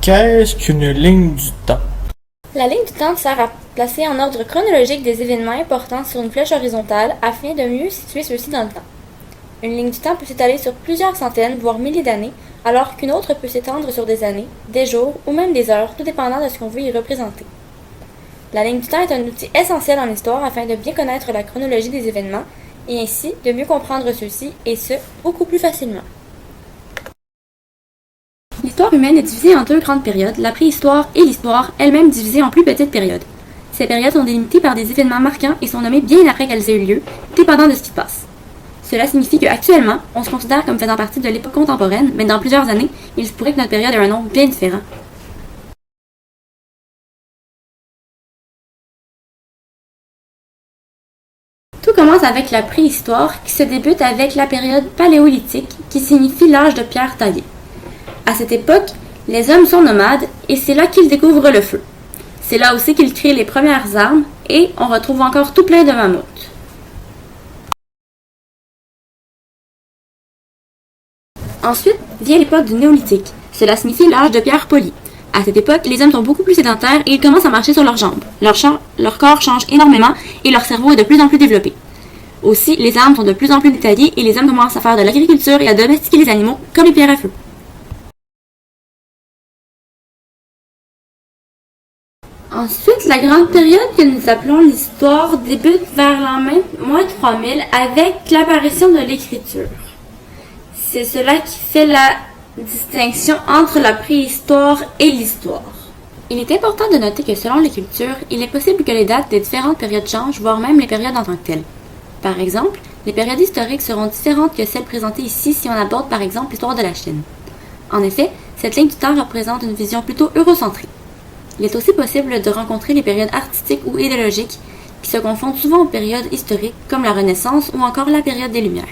Qu'est-ce qu'une ligne du temps? La ligne du temps sert à placer en ordre chronologique des événements importants sur une flèche horizontale afin de mieux situer ceux-ci dans le temps. Une ligne du temps peut s'étaler sur plusieurs centaines, voire milliers d'années, alors qu'une autre peut s'étendre sur des années, des jours ou même des heures, tout dépendant de ce qu'on veut y représenter. La ligne du temps est un outil essentiel en histoire afin de bien connaître la chronologie des événements et ainsi de mieux comprendre ceux-ci, et ce, beaucoup plus facilement. L'histoire humaine est divisée en deux grandes périodes, la préhistoire et l'histoire, elle-même divisée en plus petites périodes. Ces périodes sont délimitées par des événements marquants et sont nommées bien après qu'elles aient eu lieu, dépendant de ce qui se passe. Cela signifie qu'actuellement, on se considère comme faisant partie de l'époque contemporaine, mais dans plusieurs années, il se pourrait que notre période ait un nom bien différent. Tout commence avec la préhistoire qui se débute avec la période paléolithique qui signifie l'âge de pierre taillée. À cette époque, les hommes sont nomades et c'est là qu'ils découvrent le feu. C'est là aussi qu'ils créent les premières armes et on retrouve encore tout plein de mammouths. Ensuite vient l'époque du néolithique. Cela signifie l'âge de pierre polie. À cette époque, les hommes sont beaucoup plus sédentaires et ils commencent à marcher sur leurs jambes. Leur corps change énormément et leur cerveau est de plus en plus développé. Aussi, les armes sont de plus en plus détaillées et les hommes commencent à faire de l'agriculture et à domestiquer les animaux comme les pierres à feu. Ensuite, la grande période que nous appelons l'histoire débute vers l'an moins 3000 avec l'apparition de l'écriture. C'est cela qui fait la distinction entre la préhistoire et l'histoire. Il est important de noter que selon les cultures, il est possible que les dates des différentes périodes changent, voire même les périodes en tant que telles. Par exemple, les périodes historiques seront différentes que celles présentées ici si on aborde par exemple l'histoire de la Chine. En effet, cette ligne du temps représente une vision plutôt eurocentrée. Il est aussi possible de rencontrer les périodes artistiques ou idéologiques qui se confondent souvent aux périodes historiques comme la Renaissance ou encore la période des Lumières.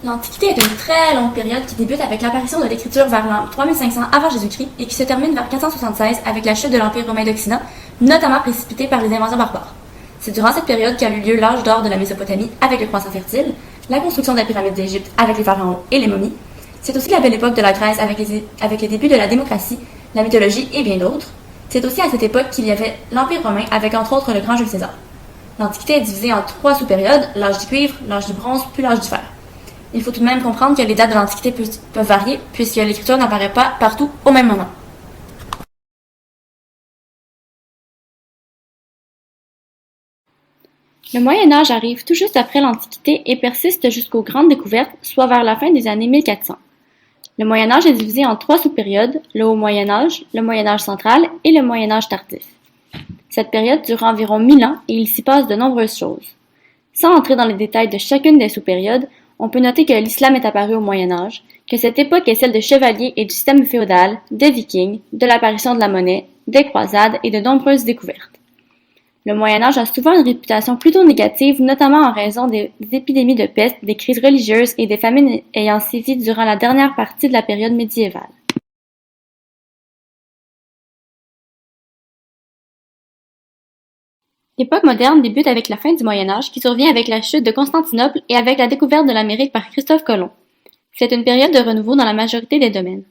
L'Antiquité est une très longue période qui débute avec l'apparition de l'écriture vers l'an 3500 avant Jésus-Christ et qui se termine vers 476 avec la chute de l'Empire romain d'Occident, notamment précipitée par les invasions barbares. C'est durant cette période qu'a eu lieu l'âge d'or de la Mésopotamie avec le croissant fertile, la construction des pyramides d'Égypte avec les pharaons et les momies. C'est aussi la belle époque de la Grèce avec les débuts de la démocratie, la mythologie et bien d'autres. C'est aussi à cette époque qu'il y avait l'Empire romain avec entre autres le grand Jules César. L'Antiquité est divisée en trois sous-périodes, l'âge du cuivre, l'âge du bronze puis l'âge du fer. Il faut tout de même comprendre que les dates de l'Antiquité peuvent varier puisque l'écriture n'apparaît pas partout au même moment. Le Moyen Âge arrive tout juste après l'Antiquité et persiste jusqu'aux grandes découvertes, soit vers la fin des années 1400. Le Moyen Âge est divisé en trois sous-périodes, le Haut Moyen Âge, le Moyen Âge central et le Moyen Âge tardif. Cette période dure environ 1000 ans et il s'y passe de nombreuses choses. Sans entrer dans les détails de chacune des sous-périodes, on peut noter que l'islam est apparu au Moyen Âge, que cette époque est celle des chevaliers et du système féodal, des vikings, de l'apparition de la monnaie, des croisades et de nombreuses découvertes. Le Moyen Âge a souvent une réputation plutôt négative, notamment en raison des épidémies de peste, des crises religieuses et des famines ayant sévi durant la dernière partie de la période médiévale. L'époque moderne débute avec la fin du Moyen Âge qui survient avec la chute de Constantinople et avec la découverte de l'Amérique par Christophe Colomb. C'est une période de renouveau dans la majorité des domaines.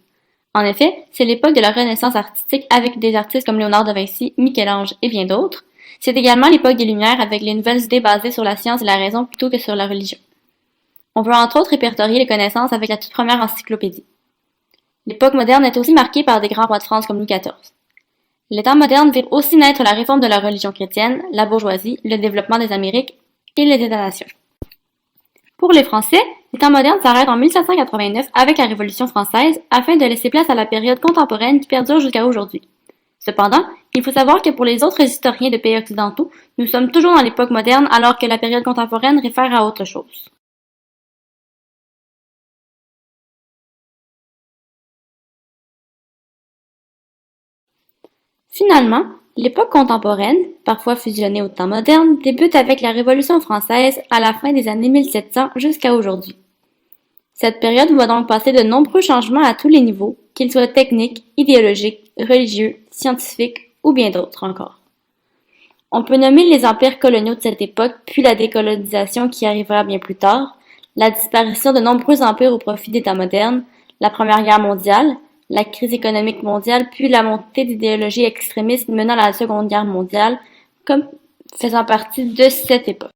En effet, c'est l'époque de la Renaissance artistique avec des artistes comme Léonard de Vinci, Michel-Ange et bien d'autres. C'est également l'époque des Lumières avec les nouvelles idées basées sur la science et la raison plutôt que sur la religion. On peut entre autres répertorier les connaissances avec la toute première encyclopédie. L'époque moderne est aussi marquée par des grands rois de France comme Louis XIV. Les temps modernes virent aussi naître la réforme de la religion chrétienne, la bourgeoisie, le développement des Amériques et les États-nations. Pour les Français, les temps modernes s'arrêtent en 1789 avec la Révolution française afin de laisser place à la période contemporaine qui perdure jusqu'à aujourd'hui. Cependant, il faut savoir que pour les autres historiens de pays occidentaux, nous sommes toujours dans l'époque moderne alors que la période contemporaine réfère à autre chose. Finalement, l'époque contemporaine, parfois fusionnée au temps moderne, débute avec la Révolution française à la fin des années 1700 jusqu'à aujourd'hui. Cette période va donc passer de nombreux changements à tous les niveaux, qu'ils soient techniques, idéologiques, religieux, scientifiques ou bien d'autres encore. On peut nommer les empires coloniaux de cette époque, puis la décolonisation qui arrivera bien plus tard, la disparition de nombreux empires au profit d'États modernes, la Première Guerre mondiale, la crise économique mondiale, puis la montée d'idéologies extrémistes menant à la Seconde Guerre mondiale, comme faisant partie de cette époque.